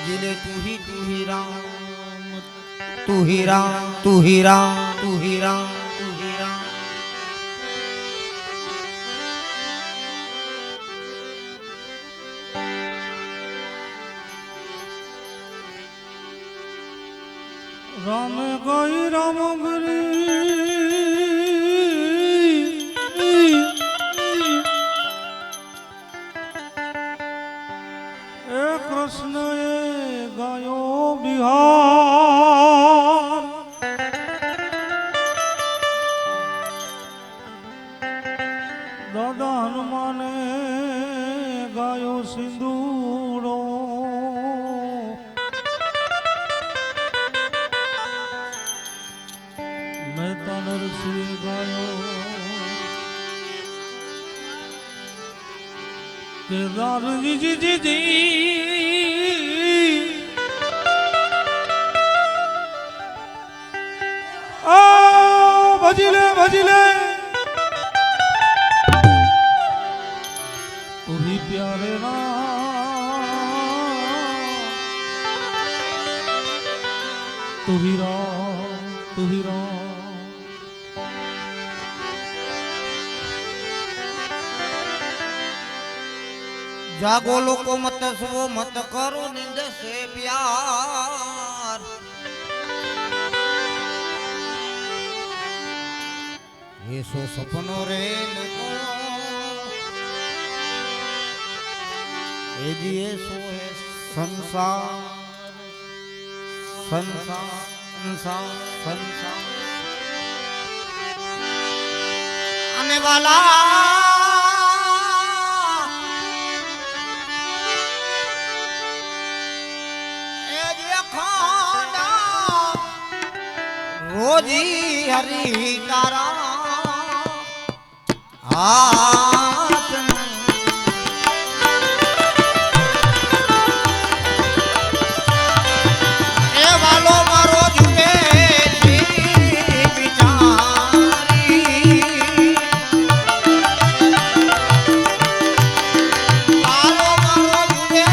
ભજીલે તું ही राम तू ही राम तू ही राम तू ही राम तू ही राम राम गई राम गिरी कृष्ण गायो बिहार दादा हनुमाने गायो सिंदूरो मेहता नरसिंह गायो केदार जी जी जी जी भजिले भजिले तू ही प्यारे राम तू ही राम तू ही राम जागो लोको मत सो मत करो निंद से प्यार ये सो सपनो रे नको ये दिए सो है संसार संसार संसार संसार आने वाला रोजी हरि तारा हाथ ए वालो मारो जुए बिचारी वालो मारो जुए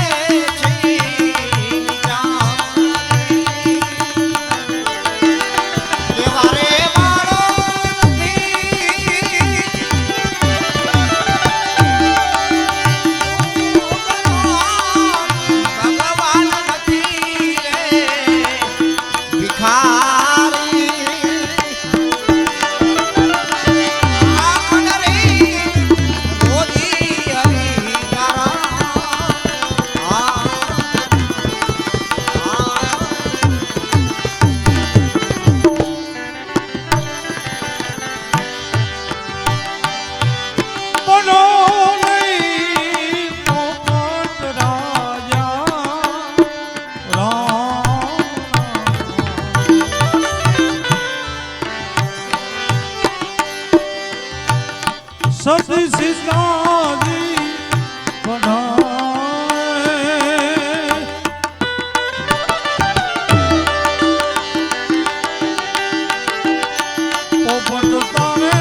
सती सीता जी बनाए पोपट तारे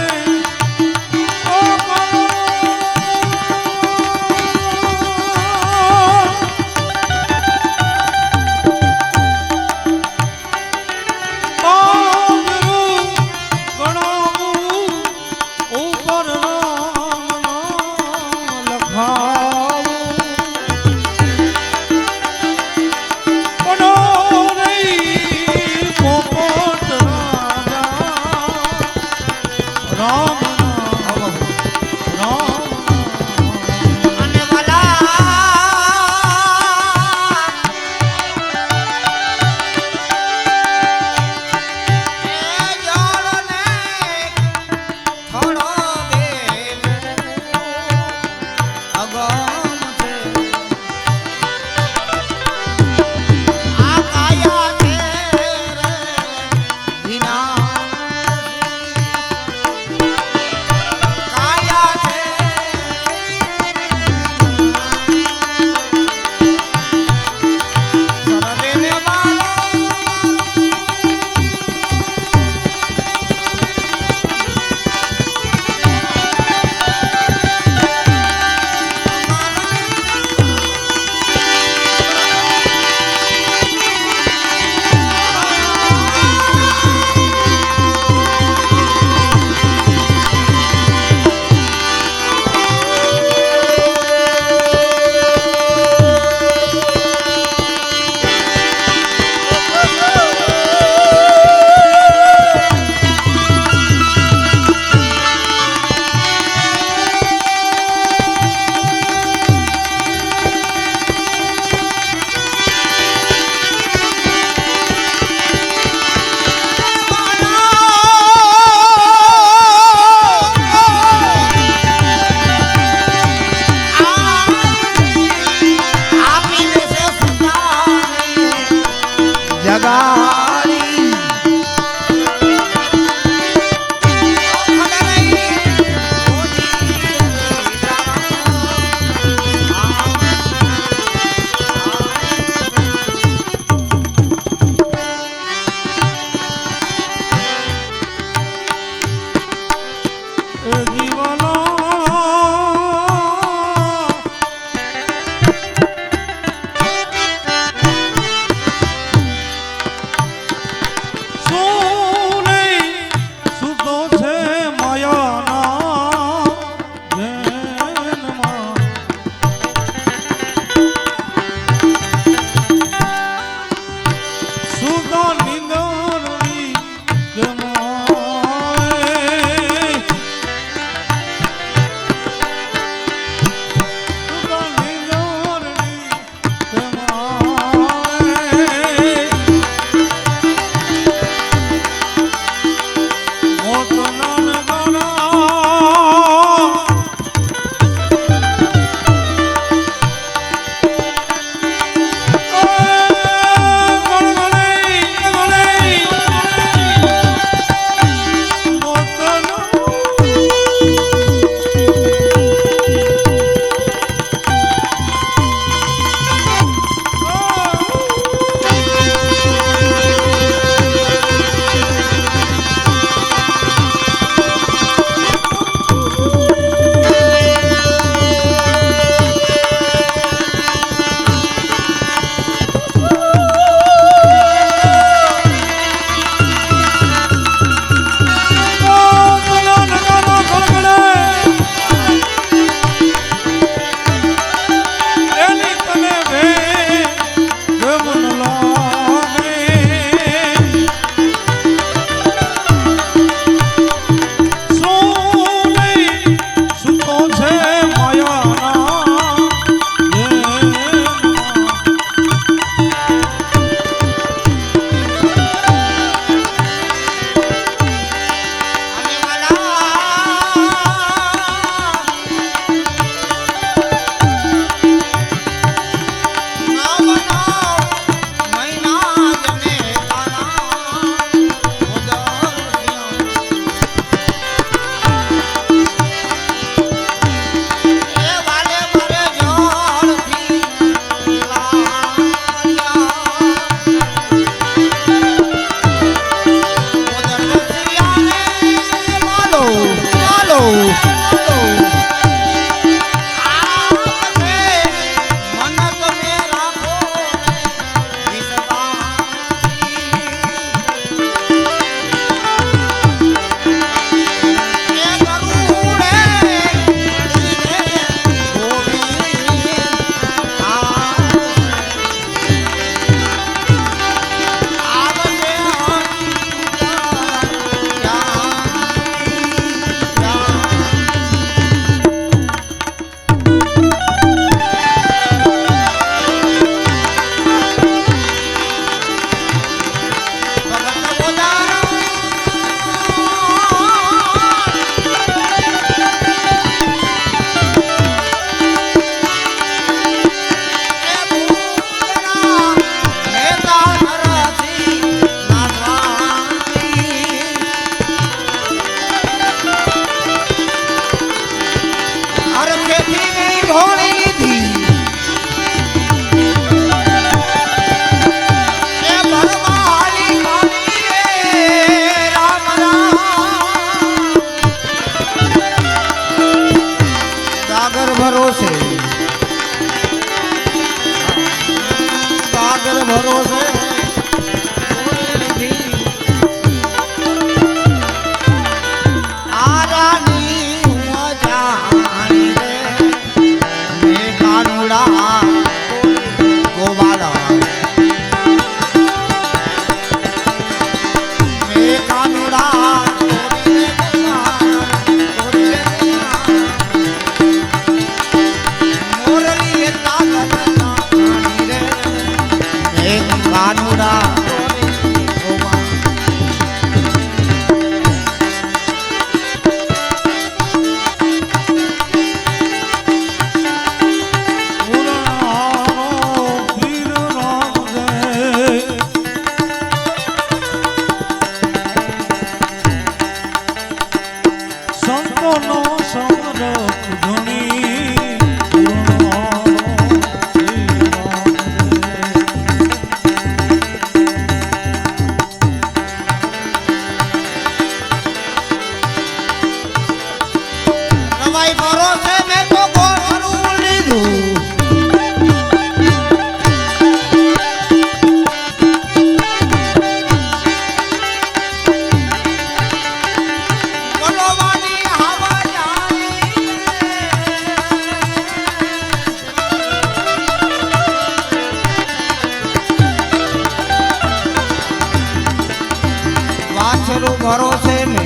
ભરોસે ને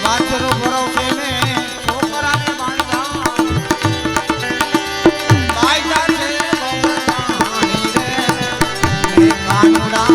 વાછરો ભરોસે ને છોકરાને બાંધા બાઈજા છે ભગવાની રે ને કાનુડા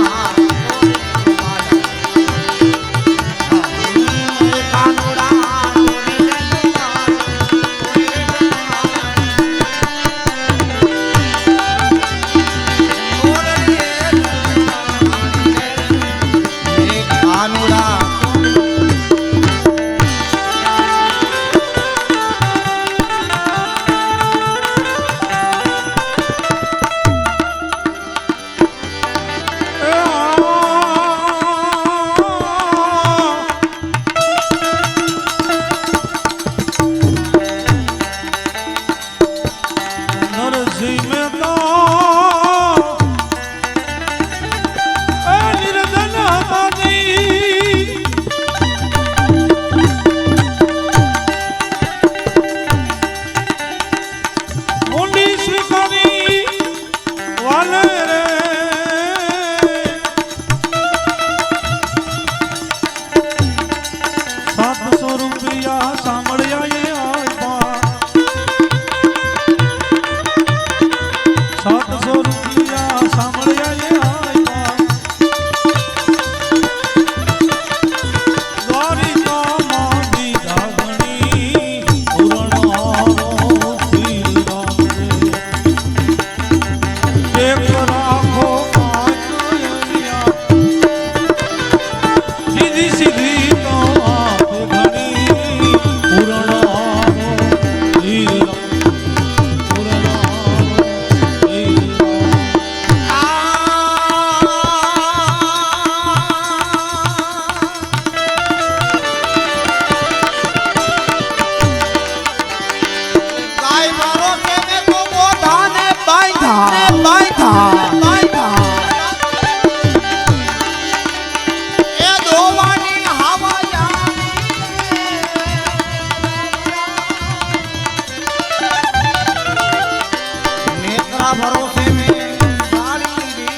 ભરોસે મેં સારી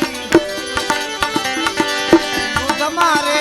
તું તમારે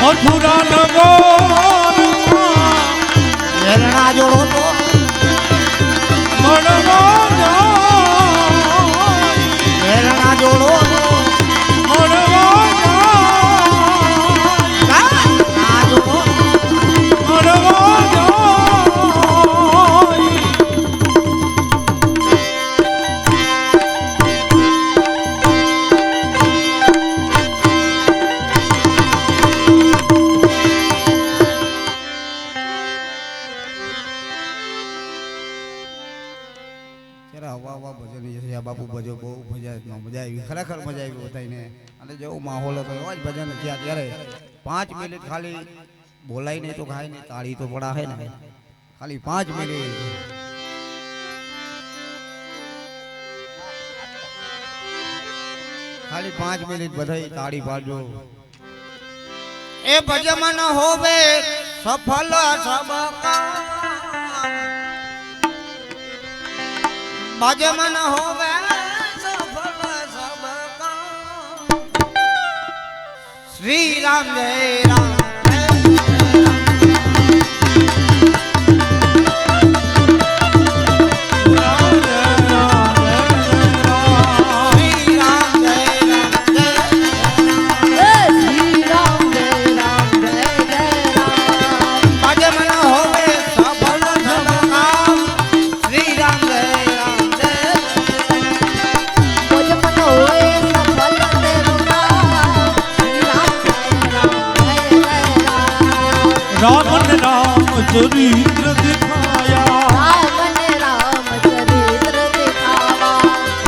મથુરા નગર વેરણા જોડો તો મળવા વેરણા જોડો બાપુ ભજો બહુ મજા આવી ખરેખર મજા આવી બધાને અને જેવો માહોલ હતો એવા જ ભજન થયા ત્યારે 5 મિનિટ ખાલી બોલાય નહીં તો ખાય નહીં તાળી તો પડા હે ને ખાલી 5 મિનિટ ખાલી 5 મિનિટ બધાય તાળી પાડજો એ ભજમન હોવે सफल सब काम भजमन होवे सफल सब काम श्री राम जय राम राम ने राम चरित्र दिखाया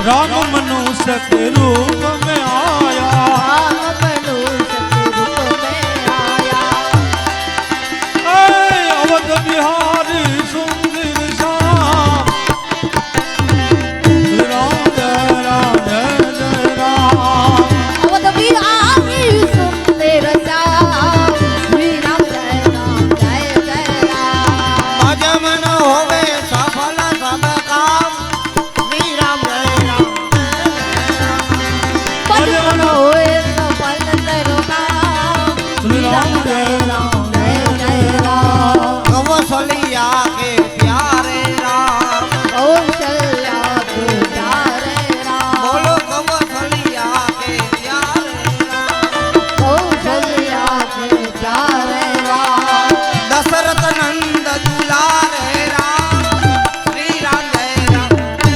राम मनुष्य के रूप में आया अवध बिहारी सुंदर श्याम राम जय राम जय जय राम अवध बिहारी सुंदर श्याम श्री राम जय राम जय जय राम भजमन होवे सफल सब काम श्री राम जय राम भजन होए सफल तेरो नाम श्री राम जय राम जय जय राम कौशल्या के प्यारे राम कौशल्या के प्यारे राम बोलो कौशल्या के प्यारे राम कौशल्या के प्यारे राम दशरथ नंद दुलारे राम श्री राम जय राम जय राम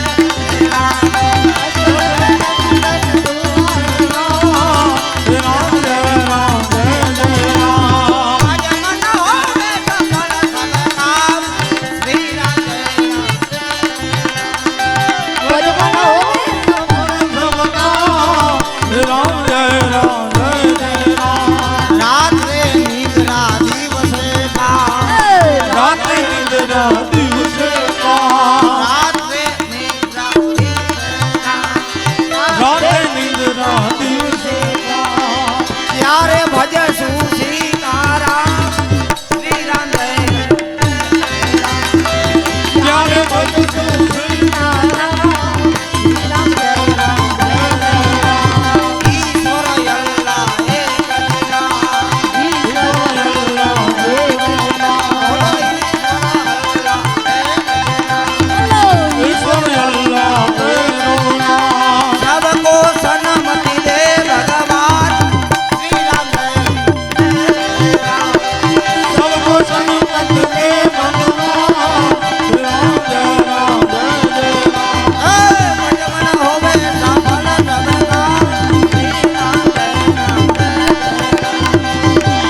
राम जय राम जय जय राम भजमन होवे सफल सब काम श्री राम जय भजन होए सफल राम जय राम जय जय राम रात रे निद्रा दिवसे का रात निद्रा दिवस का रात रे निद्रा दिवसे का रात निद्रा दिवस का प्यारे भज सीताराम श्री राम जय प्यारे भजन ईश्वर अल्लाह एक अल्लाह ईश्वर अल्लाह तेरो नाम सबको सन्मति दे भगवान श्री राम जय सबको सन्मत दे भगवान राम जय राम जय जय राम भजमन होवे सफल सब काम श्री राम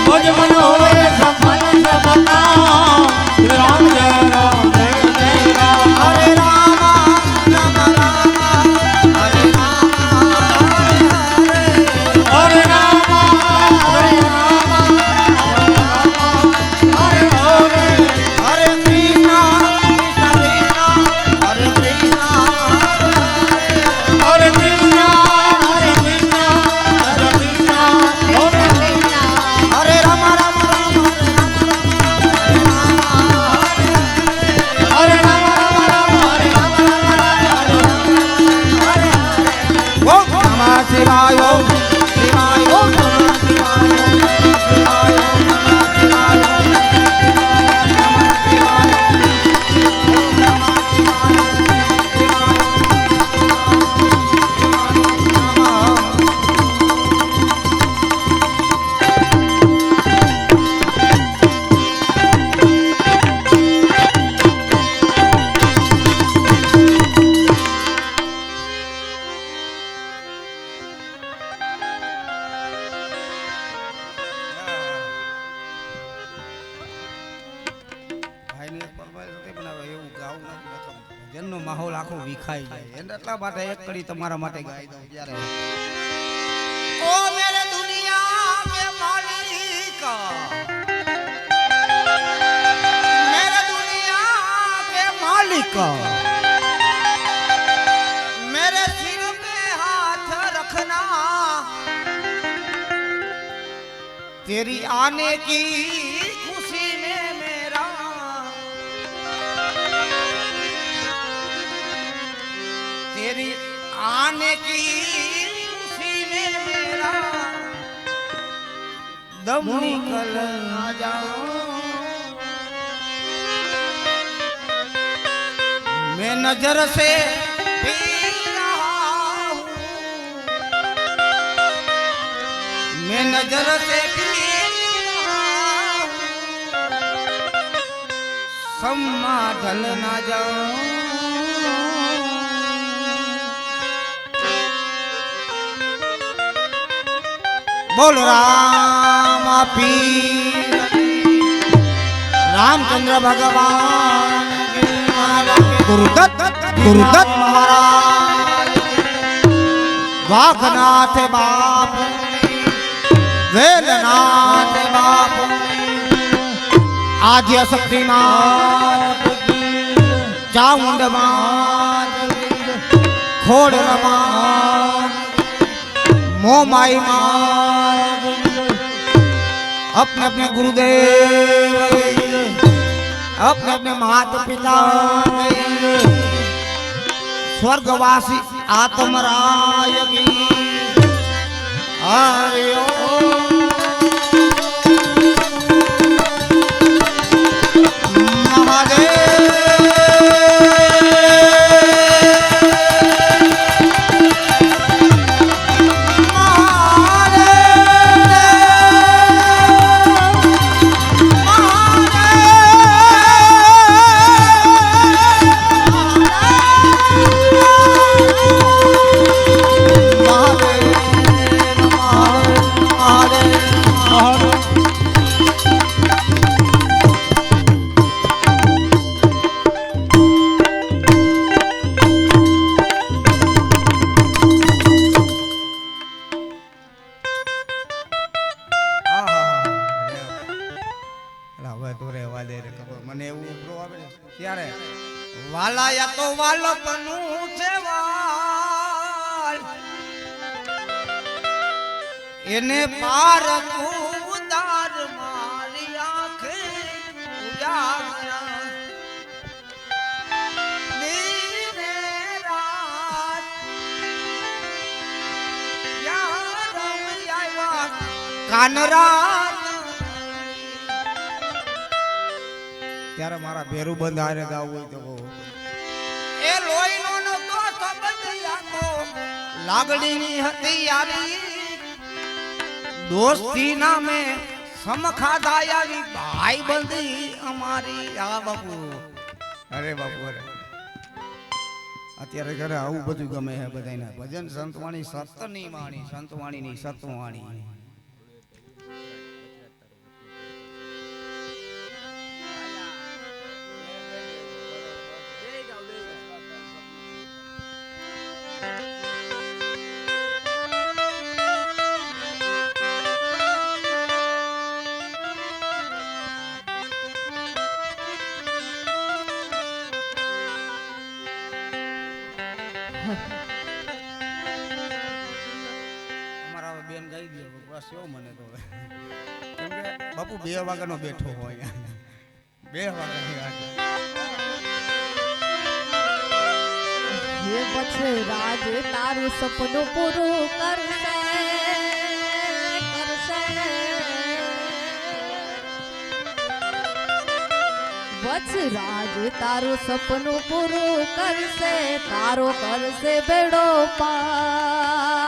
भजन होए सफल सब काम राम जय राम जय जय राम हरे राम राम राम हरे राम हरे राम हरे राम हरे हरे हरे कृष्णा कृष्ण कृष्ण हरे कृष्णा हरे कृष्णा हरे कृष्णा हरे कृष्णा हरे हरे राम राम राम हरे राम राम हरे राम ओम नमः शिवाय ओम शिवाय ओम नमः शिवाय ओम शिवाय ओम नमः शिवाय ओम नमः शिवाय ओम नमः शिवाय ભાઈને પરમાય નથી બનાવે એવું ગાવું નથી ભજનનો માહોલ આખો વિખાઈ જાય એને એટલા માટે એક કડી તમારા માટે ગાઈ દઉં ત્યારે ઓ મેરે દુનિયા કે માલિક મેરે દુનિયા કે માલિક मेरे सिर पे हाथ रखना तेरी आने की खुशी में तेरी आने की खुशी में मेरा दम निकल ना जाओ मैं नजर से पी रहा हूँ मैं नजर से पी रहा हूँ सम्मा ढल ना जाओ बोल राम पीर रामचंद्र भगवान गुरुदत्त महाराज वाघनाथ बाप वेलनाथ बाप आद्य शक्तिनाथ चामुंड मात खोड़ मात मोमाई मात अपने अपने गुरुदेव अपने अपने माता पिता स्वर्गवासी आत्मराय की हरि વાલાયા તો વાલપનું છે વાલ એને પાર ઉદાર મારી આંખે ઉજાગરા દીને રાત યાર આવ્યા કાનરા ત્યારે મારા ભેરું બંધ હારે ગાવું હોય તો એ લોહીનો નતો સંબંધ આખો લાગણીની હતી યારી દોસ્તી નામે સમખાધા આવી ભાઈ બંધી અમારી આ બાપુ અરે બાપુ અરે અત્યારે ઘરે આવું બધું ગમે છે બધાને ભજન સંતવાણી સતની વાણી સંતવાણીની સતવાણી અમારા બેન ગાઈ દે બસ એવો મને તો કેમ કે બાપુ 2 વાગ્યાનો બેઠો હોય 2 વાગ્યાની વાત હે પછી રાજ તારું સપનું પૂરું કરશે વત્સ રાજ તારું સપનું પૂરું કરશે તારો કરશે બેડો પાર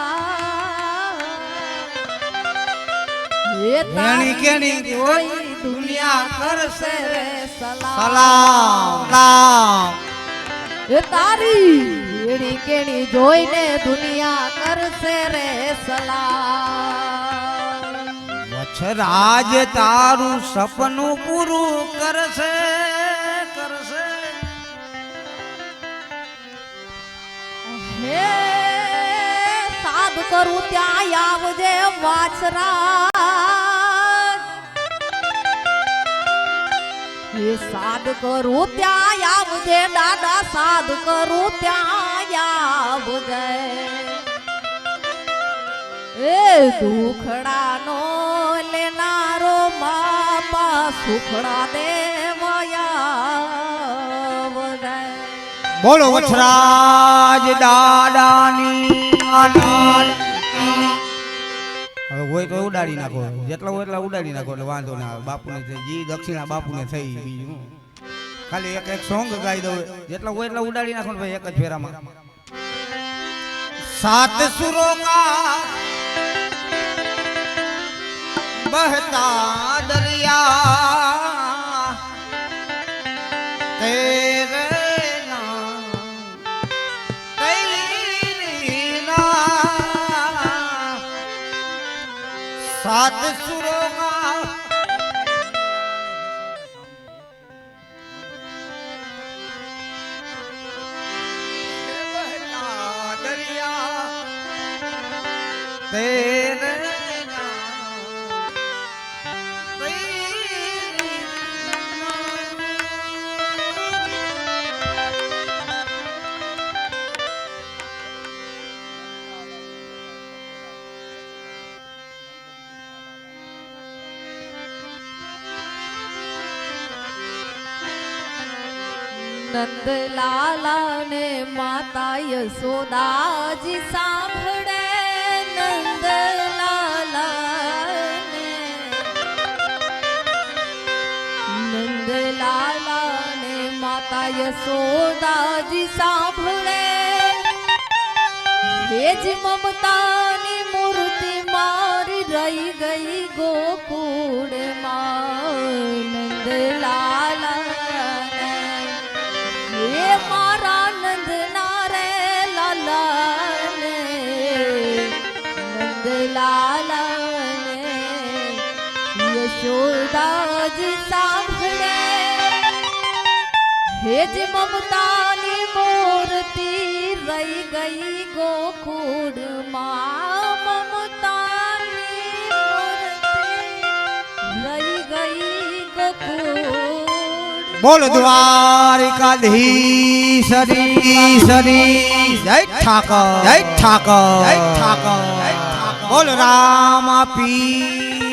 એ તારી કેણી કોઈ દુનિયા કરશે રે સલામ રામ એ તારી એડી કેણી જોઈને દુનિયા કરશે રે સલામ વછરાજ તારું સપનું પૂરું કરશે કરશે હે સાદ કરું ત્યાં આવજે વાછરા હે સાદ કરું ત્યાં આવજે દાદા સાદ કરું ત્યાં આવજે એ દુખડાનો લેનારો બાપા સુખડા દેવાયા બોલો વછરાજ દાદાની આનાલ. હવે હોય તો ઉડાડી નાખો, જેટલા હોય એટલા ઉડાડી નાખો એટલે વાંધો ના આવે. બાપુને જી દક્ષિણા બાપુને થઈ બીજું હું. ખાલી એક એક સોંગ ગાઈ દઉં, જેટલા હોય એટલા ઉડાડી નાખો ને ભાઈ એક જ ફેરામાં. સાત સુરો કા બહતા દરિયા તેરે નામ તેરી નામ. સાત સુરો કા બહતા દરિયા તેરે નંદલાલા ને માતા યશોદાજી સાંભળે. નંદલાલા ને માતા યશોદાજી સાંભળે. હેજ મમતાની મૂર્તિ મારી રહી ગઈ ગોકુળમાં. નંદલાલા હે મારા નંદના રે લાલા ને, નંદલાલા ને યશોદાજી સાંભળે. હેજ મમતાની મૂર્તિ રહી ગઈ ગોકુળમાં. મમતાની મૂર્તિ રહી ગઈ ગોકુળ. બોલ દ્વારિકાધીશ હરી હરી. જય ઠાકર જય ઠાકર જય ઠાકર. બોલ રામ પીર